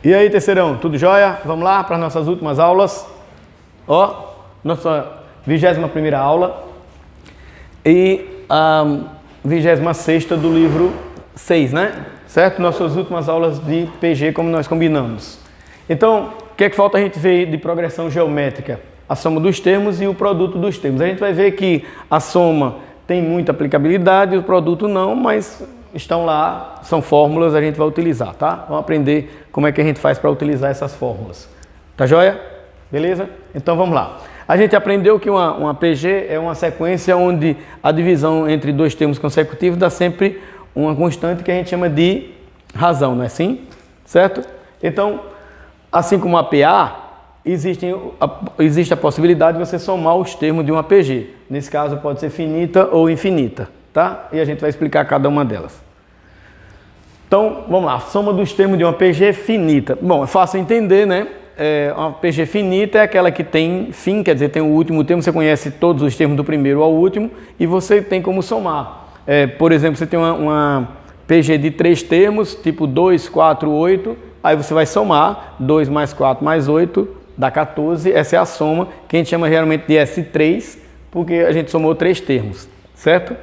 E aí, terceirão, tudo jóia? Vamos lá para as nossas últimas aulas. Ó, nossa 21ª aula e a 26ª do livro 6, né? Certo? Nossas últimas aulas de PG, como nós combinamos. Então, o que é que falta a gente ver de progressão geométrica? A soma dos termos e o produto dos termos. A gente vai ver que a soma tem muita aplicabilidade, o produto não, mas estão lá, são fórmulas, a gente vai utilizar, tá? Vamos aprender como é que a gente faz para utilizar essas fórmulas. Tá joia? Beleza? Então vamos lá. A gente aprendeu que uma PG é uma sequência onde a divisão entre dois termos consecutivos dá sempre uma constante que a gente chama de razão, não é assim? Certo? Então, assim como a PA, existe a possibilidade de você somar os termos de uma PG. Nesse caso pode ser finita ou infinita, tá? E a gente vai explicar cada uma delas. Então, vamos lá. Soma dos termos de uma PG finita. Bom, é fácil entender, né? Uma PG finita é aquela que tem fim, quer dizer, tem o último termo, você conhece todos os termos do primeiro ao último e você tem como somar. Por exemplo, você tem uma PG de 3 termos, tipo 2, 4, 8, aí você vai somar 2 mais 4 mais 8, dá 14, essa é a soma, que a gente chama geralmente de S3, porque a gente somou 3 termos, certo?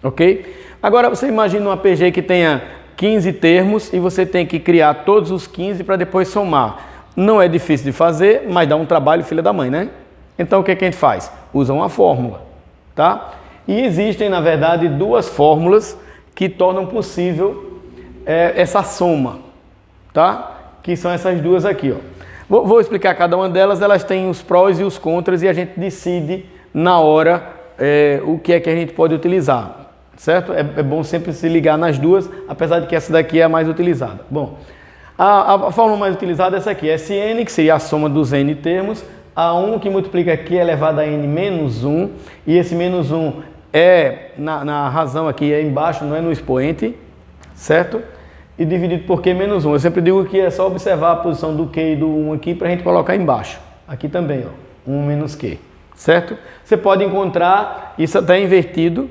Ok? Agora você imagina uma PG que tenha 15 termos e você tem que criar todos os 15 para depois somar. Não é difícil de fazer, mas dá um trabalho filha da mãe, né? Então o que a gente faz? Usa uma fórmula, tá? E existem, na verdade, 2 fórmulas que tornam possível essa soma, tá? Que são essas duas aqui, ó. Vou explicar cada uma delas, elas têm os prós e os contras e a gente decide na hora o que é que a gente pode utilizar, certo? É bom sempre se ligar nas duas, apesar de que essa daqui é a mais utilizada. Bom, a fórmula mais utilizada é essa aqui, Sn, que seria a soma dos n termos, A1 que multiplica q elevado a n menos 1, e esse menos 1 na razão aqui, é embaixo, não é no expoente, certo? E dividido por q menos 1. Eu sempre digo que é só observar a posição do q e do 1 aqui para a gente colocar embaixo. Aqui também, ó, 1 menos q, certo? Você pode encontrar isso até invertido,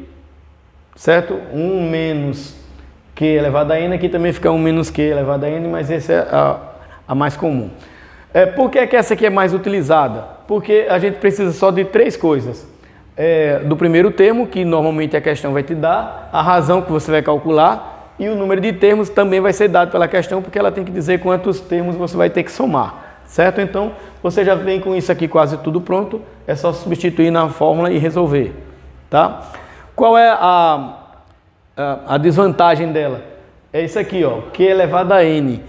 certo? 1 menos q elevado a n, aqui também fica 1 menos q elevado a n, mas essa é a mais comum. Por que essa aqui é mais utilizada? Porque a gente precisa só de 3 coisas. Do primeiro termo, que normalmente a questão vai te dar, a razão que você vai calcular, e o número de termos também vai ser dado pela questão, porque ela tem que dizer quantos termos você vai ter que somar, certo? Então, você já vem com isso aqui quase tudo pronto, é só substituir na fórmula e resolver, tá? Qual é a desvantagem dela? É isso aqui, ó, q elevado a n.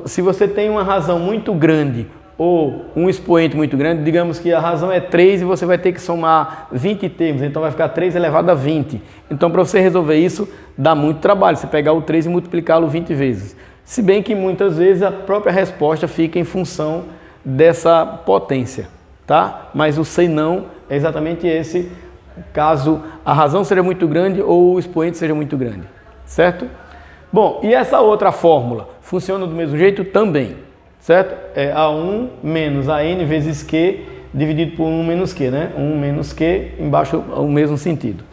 Se você tem uma razão muito grande ou um expoente muito grande, digamos que a razão é 3 e você vai ter que somar 20 termos, então vai ficar 3 elevado a 20. Então, para você resolver isso, dá muito trabalho, você pegar o 3 e multiplicá-lo 20 vezes. Se bem que muitas vezes a própria resposta fica em função dessa potência, tá? Mas o senão é exatamente esse, caso a razão seja muito grande ou o expoente seja muito grande, certo? Bom, e essa outra fórmula funciona do mesmo jeito também, certo? É A1 menos AN vezes Q dividido por 1 menos Q, né? 1 menos Q, embaixo o mesmo sentido.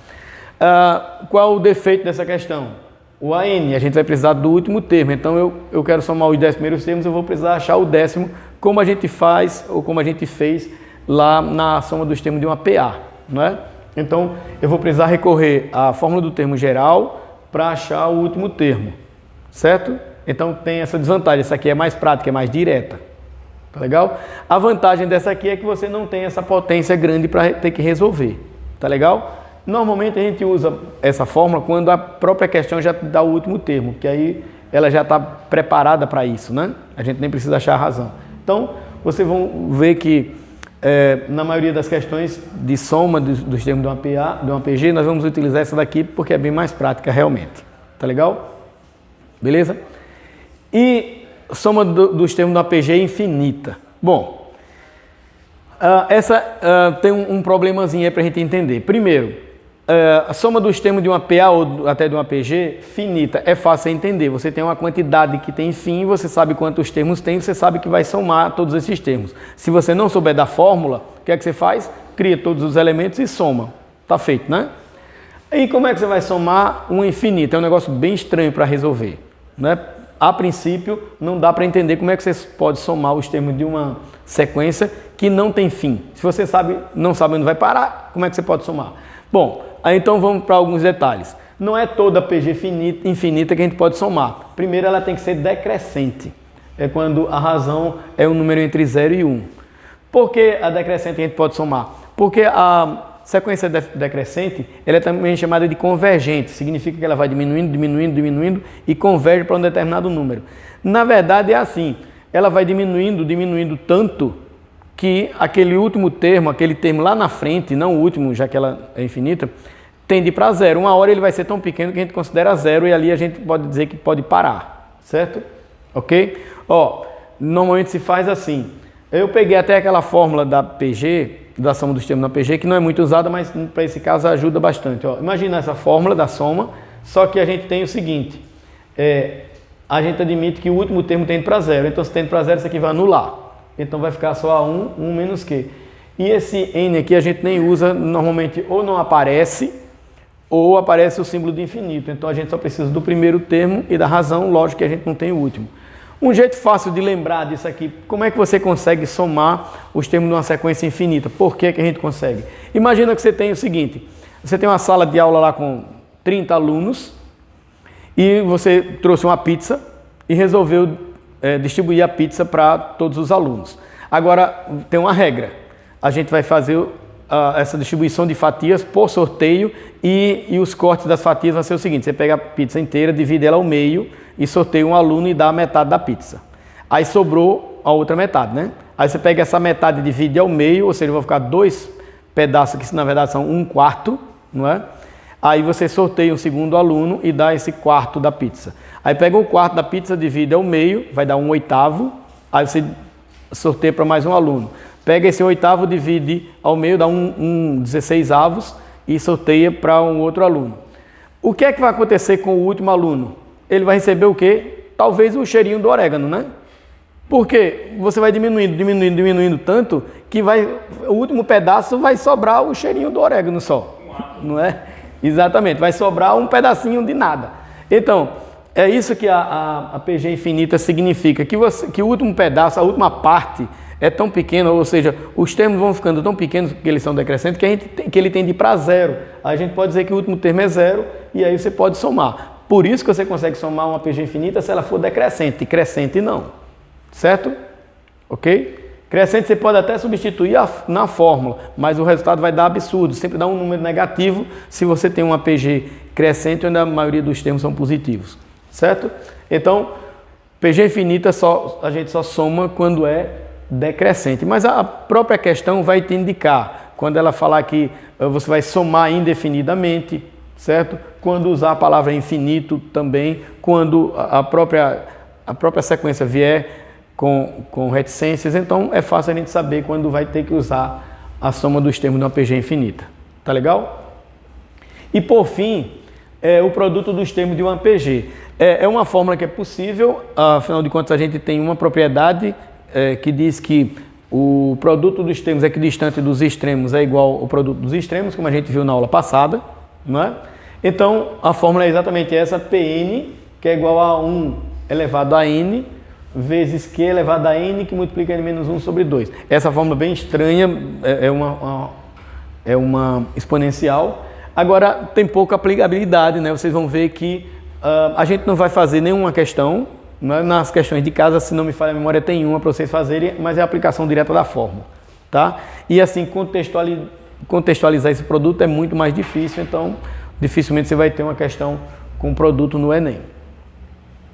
Qual o defeito dessa questão? O AN, a gente vai precisar do último termo, então eu quero somar os 10 primeiros termos, eu vou precisar achar o 10º, como a gente faz, ou como a gente fez lá na soma dos termos de uma PA, não é? Então, eu vou precisar recorrer à fórmula do termo geral para achar o último termo, certo? Então tem essa desvantagem, essa aqui é mais prática, é mais direta, tá legal? A vantagem dessa aqui é que você não tem essa potência grande para ter que resolver, tá legal? Normalmente a gente usa essa fórmula quando a própria questão já dá o último termo, que aí ela já está preparada para isso, né? A gente nem precisa achar a razão. Então, vocês vão ver que na maioria das questões de soma dos termos de uma PG, nós vamos utilizar essa daqui porque é bem mais prática realmente, tá legal? Beleza? E soma dos termos de uma PG infinita. Bom, essa tem um problemazinho aí para a gente entender. Primeiro, a soma dos termos de uma PA ou até de uma PG finita é fácil de entender. Você tem uma quantidade que tem fim, você sabe quantos termos tem, você sabe que vai somar todos esses termos. Se você não souber da fórmula, o que é que você faz? Cria todos os elementos e soma. Tá feito, né? E como é que você vai somar um infinito? É um negócio bem estranho para resolver, né? a princípio, não dá para entender como é que você pode somar os termos de uma sequência que não tem fim. Se você não sabe onde vai parar, como é que você pode somar? Bom, aí então vamos para alguns detalhes. Não é toda PG infinita que a gente pode somar. Primeiro, ela tem que ser decrescente. É quando a razão é um número entre 0 e 1. Por que a decrescente a gente pode somar? Porque a sequência decrescente ela é também chamada de convergente. Significa que ela vai diminuindo, diminuindo, diminuindo e converge para um determinado número. Na verdade, é assim. Ela vai diminuindo, diminuindo tanto que aquele último termo, aquele termo lá na frente, não o último, já que ela é infinita, tende para zero. Uma hora ele vai ser tão pequeno que a gente considera zero e ali a gente pode dizer que pode parar, certo? Ok? Ó, normalmente se faz assim. Eu peguei até aquela fórmula da PG, da soma dos termos na PG, que não é muito usada, mas para esse caso ajuda bastante. Ó, imagina essa fórmula da soma, só que a gente tem o seguinte, a gente admite que o último termo tende para zero, então se tende para zero, isso aqui vai anular. Então vai ficar só 1 menos Q. E esse N aqui a gente nem usa, normalmente ou não aparece, ou aparece o símbolo de infinito. Então a gente só precisa do primeiro termo e da razão, lógico que a gente não tem o último. Um jeito fácil de lembrar disso aqui, como é que você consegue somar os termos de uma sequência infinita? Por que que a gente consegue? Imagina que você tem o seguinte, você tem uma sala de aula lá com 30 alunos e você trouxe uma pizza e resolveu distribuir a pizza para todos os alunos. Agora, tem uma regra, a gente vai fazer essa distribuição de fatias por sorteio e os cortes das fatias vai ser o seguinte, você pega a pizza inteira, divide ela ao meio e sorteia um aluno e dá a metade da pizza. Aí sobrou a outra metade, né? Aí você pega essa metade e divide ao meio, ou seja, vão ficar 2 pedaços que na verdade são 1/4, não é? Aí você sorteia um segundo aluno e dá esse quarto da pizza. Aí pega o quarto da pizza, divide ao meio, vai dar 1/8, aí você sorteia para mais um aluno. Pega esse 1/8, divide ao meio, dá um 16avos e sorteia para um outro aluno. O que é que vai acontecer com o último aluno? Ele vai receber o quê? Talvez o cheirinho do orégano, né? Porque você vai diminuindo, diminuindo, diminuindo tanto que o último pedaço vai sobrar o cheirinho do orégano só, não é? Exatamente, vai sobrar um pedacinho de nada. Então, é isso que a PG infinita significa, que o último pedaço, a última parte é tão pequena, ou seja, os termos vão ficando tão pequenos que eles são decrescentes que ele tende para zero. A gente pode dizer que o último termo é zero e aí você pode somar. Por isso que você consegue somar uma PG infinita se ela for decrescente, crescente não. Certo? Ok? Crescente você pode até substituir na fórmula, mas o resultado vai dar absurdo, sempre dá um número negativo se você tem uma PG crescente onde a maioria dos termos são positivos. Certo? Então, PG infinita a gente só soma quando é decrescente, mas a própria questão vai te indicar, quando ela falar que você vai somar indefinidamente, certo? Quando usar a palavra infinito também, quando a própria sequência vier com reticências, então é fácil a gente saber quando vai ter que usar a soma dos termos de uma PG infinita. Tá legal? E por fim, o produto dos termos de uma PG. É uma fórmula que é possível, afinal de contas a gente tem uma propriedade que diz que o produto dos termos equidistante dos extremos é igual ao produto dos extremos, como a gente viu na aula passada, não é? Então, a fórmula é exatamente essa, Pn, que é igual a 1 elevado a n, vezes Q elevado a n, que multiplica n menos 1 sobre 2. Essa fórmula bem estranha, é uma exponencial. Agora, tem pouca aplicabilidade, né? Vocês vão ver que a gente não vai fazer nenhuma questão, né? Nas questões de casa, se não me falha a memória, tem uma para vocês fazerem, mas é a aplicação direta da fórmula, tá? E assim, contextualizar esse produto é muito mais difícil, então dificilmente você vai ter uma questão com produto no Enem.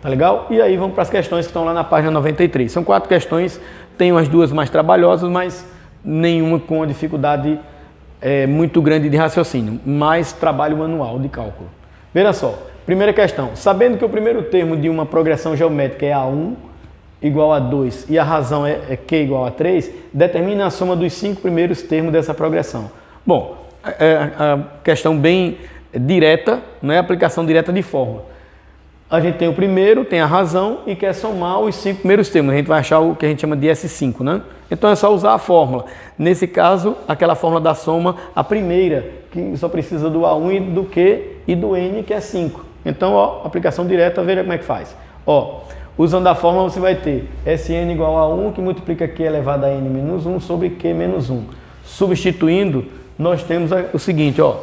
Tá legal? E aí vamos para as questões que estão lá na página 93. São 4 questões, tem umas 2 mais trabalhosas, mas nenhuma com uma dificuldade muito grande de raciocínio, mais trabalho manual de cálculo. Veja só, primeira questão. Sabendo que o primeiro termo de uma progressão geométrica é A1 igual a 2 e a razão é Q igual a 3, determine a soma dos 5 primeiros termos dessa progressão. Bom, a questão bem direta, não é aplicação direta de fórmula. A gente tem o primeiro, tem a razão e quer somar os 5 primeiros termos. A gente vai achar o que a gente chama de S5, né? Então é só usar a fórmula. Nesse caso, aquela fórmula da soma, a primeira, que só precisa do A1 e do Q e do N, que é 5. Então, ó, aplicação direta, veja como é que faz. Ó, usando a fórmula você vai ter Sn igual a 1, que multiplica Q elevado a n menos 1 sobre Q menos 1. Substituindo, nós temos o seguinte, ó.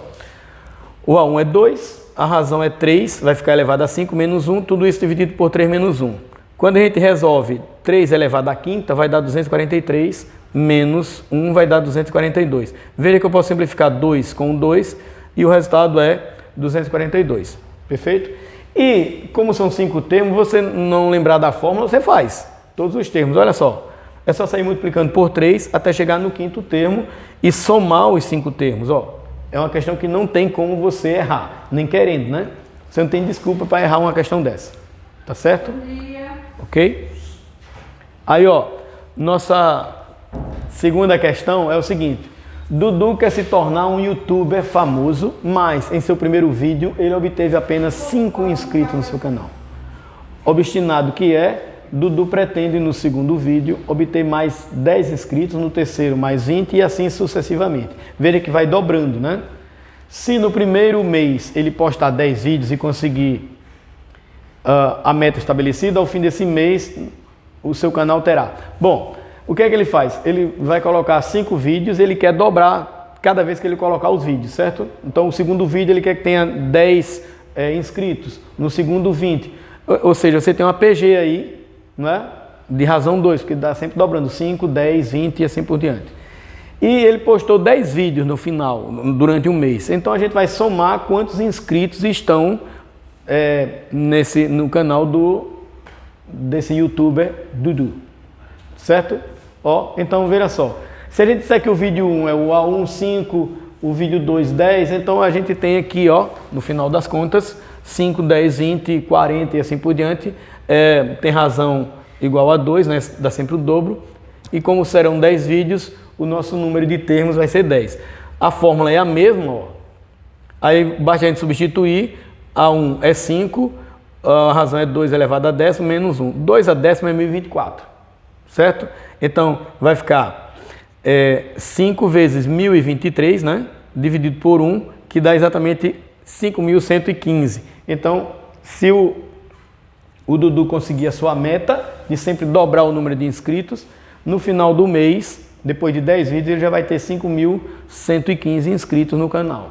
O A1 é 2, a razão é 3, vai ficar elevado a 5 menos 1, tudo isso dividido por 3 menos 1. Quando a gente resolve 3 elevado à quinta, vai dar 243, menos 1 vai dar 242. Veja que eu posso simplificar 2 com 2 e o resultado é 242. Perfeito? E como são 5 termos, você não lembrar da fórmula, você faz todos os termos. Olha só, é só sair multiplicando por 3 até chegar no quinto termo e somar os 5 termos. Ó, é uma questão que não tem como você errar, nem querendo, né? Você não tem desculpa para errar uma questão dessa. Tá certo? Ok? Aí, ó, nossa segunda questão é o seguinte. Dudu quer se tornar um youtuber famoso, mas em seu primeiro vídeo ele obteve apenas 5 inscritos no seu canal. Obstinado que é, Dudu pretende no segundo vídeo obter mais 10 inscritos, no terceiro mais 20 e assim sucessivamente. Veja que vai dobrando, né? Se no primeiro mês ele postar 10 vídeos e conseguir a meta estabelecida, ao fim desse mês o seu canal terá. Bom, o que é que ele faz? Ele vai colocar 5 vídeos, ele quer dobrar cada vez que ele colocar os vídeos, certo? Então o segundo vídeo ele quer que tenha 10 inscritos, no segundo 20. Ou seja, você tem uma PG aí, não é? De razão 2, porque dá sempre dobrando 5, 10, 20 e assim por diante. E ele postou 10 vídeos no final, durante um mês. Então a gente vai somar quantos inscritos estão no canal desse youtuber Dudu. Certo? Ó, então veja só. Se a gente disser que o vídeo 1 é o A1 5, o vídeo 2 10, então a gente tem aqui, ó, no final das contas, 5, 10, 20, 40 e assim por diante. Tem razão igual a 2, né? Dá sempre o dobro. E como serão 10 vídeos, o nosso número de termos vai ser 10. A fórmula é a mesma, ó. Aí basta a gente substituir. A1 é 5, a razão é 2 elevado a décimo menos 1. 2 a décimo é 1024, certo? Então vai ficar 5 vezes 1023, né? Dividido por 1, que dá exatamente 5.115. Então, se o Dudu conseguir a sua meta de sempre dobrar o número de inscritos, no final do mês, depois de 10 vídeos, ele já vai ter 5.115 inscritos no canal.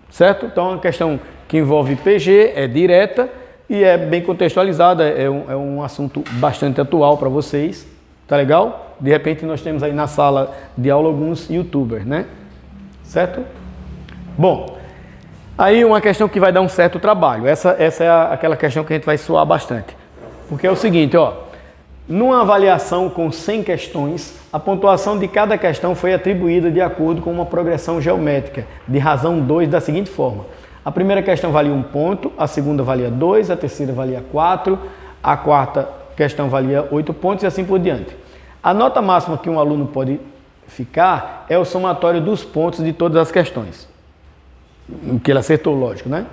Certo? Então, é uma questão que envolve PG, é direta e é bem contextualizada, é um assunto bastante atual para vocês. Tá legal? De repente, nós temos aí na sala de aula alguns youtubers, né? Certo? Bom, aí uma questão que vai dar um certo trabalho. Essa é aquela questão que a gente vai suar bastante. Porque é o seguinte, ó. Numa avaliação com 100 questões, a pontuação de cada questão foi atribuída de acordo com uma progressão geométrica, de razão 2, da seguinte forma. A primeira questão valia 1 ponto, a segunda valia 2, a terceira valia 4, a quarta questão valia 8 pontos e assim por diante. A nota máxima que um aluno pode ficar é o somatório dos pontos de todas as questões. O que ele acertou, lógico, né?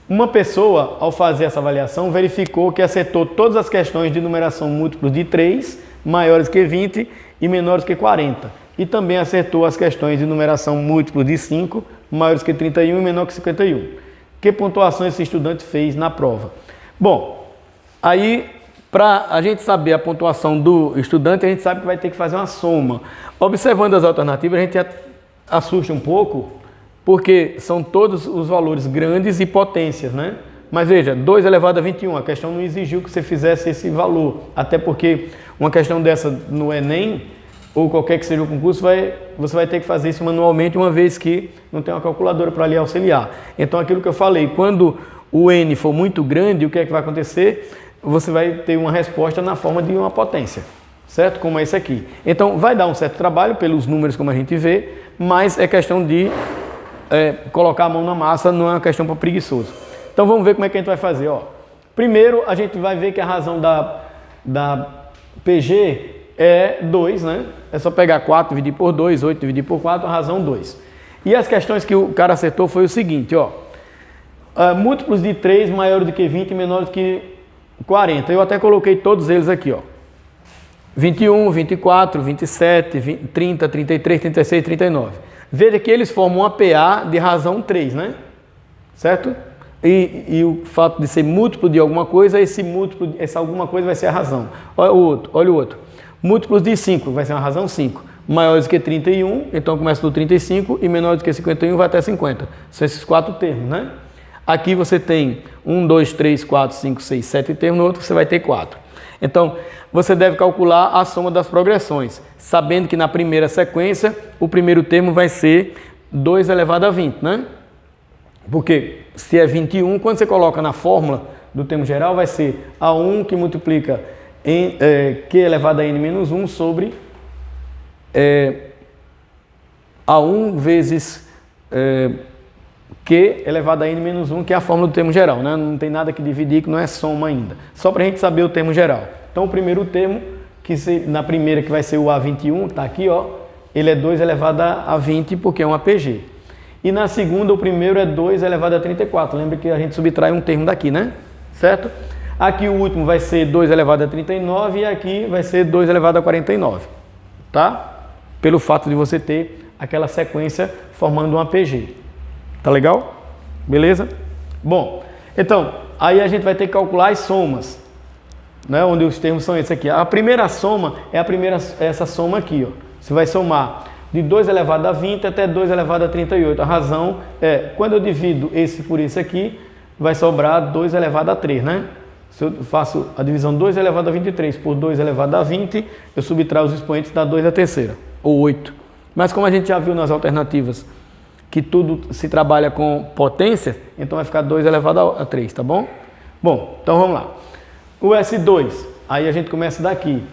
Uma pessoa, ao fazer essa avaliação, verificou que acertou todas as questões de numeração múltiplos de 3, maiores que 20 e menores que 40. E também acertou as questões de numeração múltiplos de 5, maiores que 31 e menor que 51. Que pontuação esse estudante fez na prova? Bom, aí, para a gente saber a pontuação do estudante, a gente sabe que vai ter que fazer uma soma. Observando as alternativas, a gente assusta um pouco, porque são todos os valores grandes e potências, né? Mas veja, 2 elevado a 21, a questão não exigiu que você fizesse esse valor, até porque uma questão dessa no Enem, ou qualquer que seja o concurso, você vai ter que fazer isso manualmente, uma vez que não tem uma calculadora para lhe auxiliar. Então, aquilo que eu falei, quando o N for muito grande, o que é que vai acontecer? Você vai ter uma resposta na forma de uma potência, certo? Como esse aqui. Então, vai dar um certo trabalho pelos números, como a gente vê, mas é questão de colocar a mão na massa, não é uma questão para preguiçoso. Então vamos ver como é que a gente vai fazer. Ó. Primeiro a gente vai ver que a razão da PG é 2, né? É só pegar 4 dividir por 2, 8 dividir por 4, a razão 2. E as questões que o cara acertou foi o seguinte, ó. Múltiplos de 3 maior do que 20 e menor do que 40. Eu até coloquei todos eles aqui, ó. 21, 24, 27, 20, 30, 33, 36, 39. Veja que eles formam uma PA de razão 3, né? Certo? e o fato de ser múltiplo de alguma coisa, essa alguma coisa vai ser a razão. Olha o outro. Múltiplos de 5 vai ser uma razão 5. Maiores que 31, então começa do 35, e menor do que 51 vai até 50. São esses 4 termos, né? Aqui você tem 1, 2, 3, 4, 5, 6, 7 termos, no outro você vai ter 4. Então, você deve calcular a soma das progressões, sabendo que na primeira sequência, o primeiro termo vai ser 2 elevado a 20, né? Porque se é 21, quando você coloca na fórmula do termo geral, vai ser A1 que multiplica em Q elevado a N menos 1 sobre A1 vezes Q elevado a N menos 1, que é a fórmula do termo geral, né? Não tem nada que dividir, que não é soma ainda. Só para a gente saber o termo geral. Então, o primeiro termo, na primeira que vai ser o A21, está aqui, ó, ele é 2 elevado a 20, porque é um APG. E na segunda, o primeiro é 2 elevado a 34. Lembra que a gente subtrai um termo daqui, né? Certo? Aqui o último vai ser 2 elevado a 39 e aqui vai ser 2 elevado a 49. Tá? Pelo fato de você ter aquela sequência formando um APG. Tá legal? Beleza? Bom, então, aí a gente vai ter que calcular as somas, né? Onde os termos são esses aqui. A primeira soma é essa soma aqui, ó. Você vai somar de 2 elevado a 20 até 2 elevado a 38. A razão é, quando eu divido esse por esse aqui, vai sobrar 2 elevado a 3, né? Se eu faço a divisão 2 elevado a 23 por 2 elevado a 20, eu subtraio os expoentes, dá 2 a terceira, ou 8. Mas como a gente já viu nas alternativas, que tudo se trabalha com potência, então vai ficar 2 elevado a 3, tá bom? Bom, então vamos lá. O S2, aí a gente começa daqui.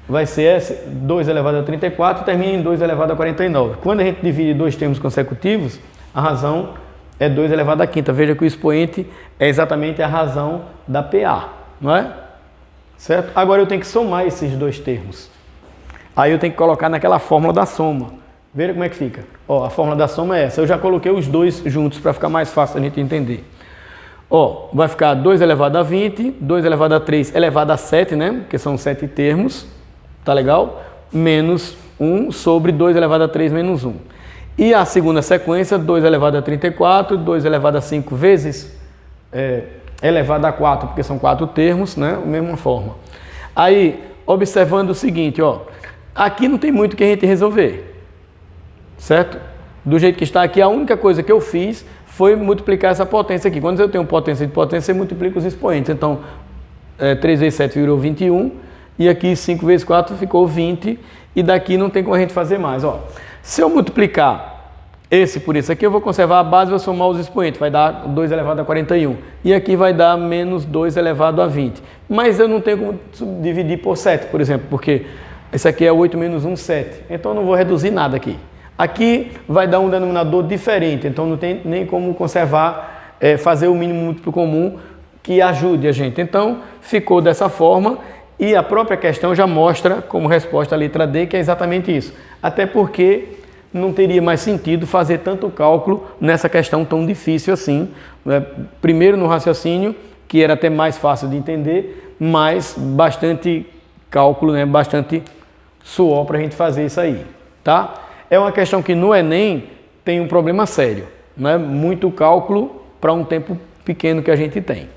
Vai ser S2 elevado a 34 e termina em 2 elevado a 49. Quando a gente divide dois termos consecutivos, a razão é 2 elevado a quinta. Veja que o expoente é exatamente a razão da PA, não é? Certo? Agora eu tenho que somar esses dois termos. Aí eu tenho que colocar naquela fórmula da soma. Veja como é que fica. Ó, a fórmula da soma é essa. Eu já coloquei os dois juntos para ficar mais fácil a gente entender. Ó, vai ficar 2 elevado a 20, 2 elevado a 3 elevado a 7, né? Porque são 7 termos. Tá legal? Menos 1 sobre 2 elevado a 3 menos 1. E a segunda sequência, 2 elevado a 34, 2 elevado a 5 vezes elevado a 4, porque são 4 termos, né? Mesma forma. Aí, observando o seguinte, ó. Aqui não tem muito que a gente resolver. Certo? Do jeito que está aqui, a única coisa que eu fiz foi multiplicar essa potência aqui. Quando eu tenho potência de potência, eu multiplico os expoentes. Então, 3 vezes 7 virou 21. E aqui 5 vezes 4 ficou 20, e daqui não tem como a gente fazer mais. Ó. Se eu multiplicar esse por esse aqui, eu vou conservar a base e vou somar os expoentes, vai dar 2 elevado a 41. E aqui vai dar menos 2 elevado a 20. Mas eu não tenho como dividir por 7, por exemplo, porque esse aqui é 8 menos 1, 7. Então eu não vou reduzir nada aqui. Aqui vai dar um denominador diferente, então não tem nem como conservar, fazer o mínimo múltiplo comum que ajude a gente. Então ficou dessa forma. E a própria questão já mostra como resposta a letra D, que é exatamente isso. Até porque não teria mais sentido fazer tanto cálculo nessa questão tão difícil assim. Né? Primeiro no raciocínio, que era até mais fácil de entender, mas bastante cálculo, né? Bastante suor para a gente fazer isso aí. Tá? É uma questão que no Enem tem um problema sério. Né? Muito cálculo para um tempo pequeno que a gente tem.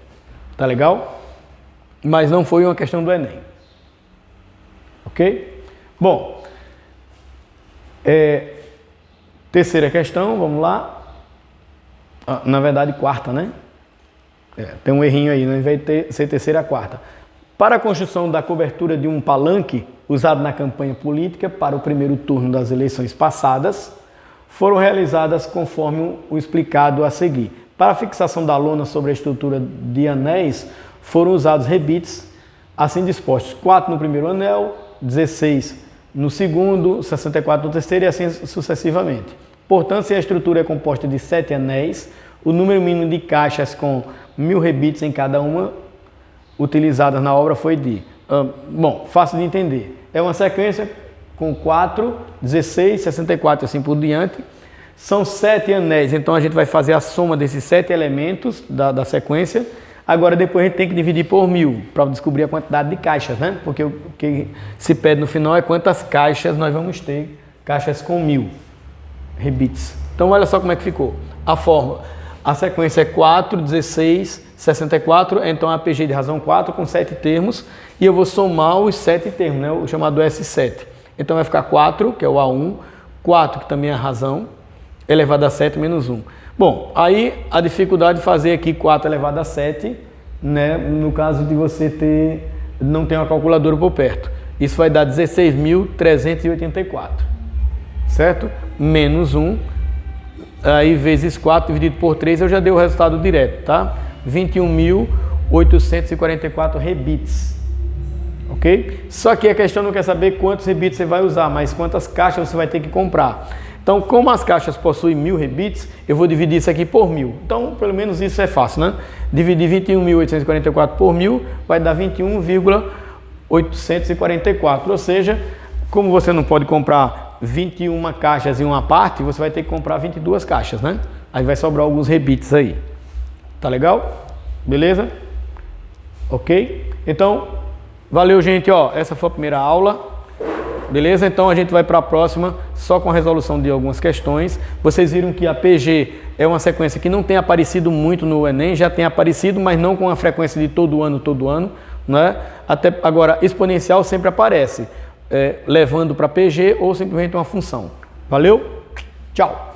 Tá legal? Mas não foi uma questão do Enem. Ok? Bom, terceira questão, vamos lá. Na verdade, quarta, né? Tem um errinho aí, não vai ser terceira, quarta. Para a construção da cobertura de um palanque usado na campanha política para o primeiro turno das eleições passadas, foram realizadas conforme o explicado a seguir. Para a fixação da lona sobre a estrutura de anéis, foram usados rebites assim dispostos, 4 no primeiro anel, 16 no segundo, 64 no terceiro e assim sucessivamente. Portanto, se a estrutura é composta de 7 anéis, o número mínimo de caixas com 1000 rebites em cada uma utilizadas na obra foi de... bom, fácil de entender. É uma sequência com 4, 16, 64 e assim por diante. São 7 anéis, então a gente vai fazer a soma desses 7 elementos da sequência. Agora, depois a gente tem que dividir por 1000 para descobrir a quantidade de caixas, né? Porque o que se pede no final é quantas caixas nós vamos ter, caixas com 1000 rebites. Então, olha só como é que ficou a fórmula. a sequência é 4, 16, 64, então a PG de razão 4 com 7 termos, e eu vou somar os 7 termos, né, o chamado S7. Então vai ficar 4, que é o A1, 4, que também é a razão, elevado a 7 menos 1. Bom, aí a dificuldade de fazer aqui 4 elevado a 7, né, no caso de você não ter uma calculadora por perto. Isso vai dar 16.384, certo? Menos 1, aí vezes 4 dividido por 3, eu já dei o resultado direto, tá? 21.844 rebits, ok? Só que a questão não quer saber quantos rebits você vai usar, mas quantas caixas você vai ter que comprar. Então, como as caixas possuem 1000 rebits, eu vou dividir isso aqui por 1000. Então, pelo menos isso é fácil, né? Dividir 21.844 por 1000 vai dar 21,844. Ou seja, como você não pode comprar 21 caixas em uma parte, você vai ter que comprar 22 caixas, né? Aí vai sobrar alguns rebits aí. Tá legal? Beleza? Ok? Então, valeu, gente. Ó, essa foi a primeira aula. Beleza? Então a gente vai para a próxima só com a resolução de algumas questões. Vocês viram que a PG é uma sequência que não tem aparecido muito no Enem, já tem aparecido, mas não com a frequência de todo ano, né? Até agora, exponencial sempre aparece, levando para PG ou simplesmente uma função. Valeu? Tchau!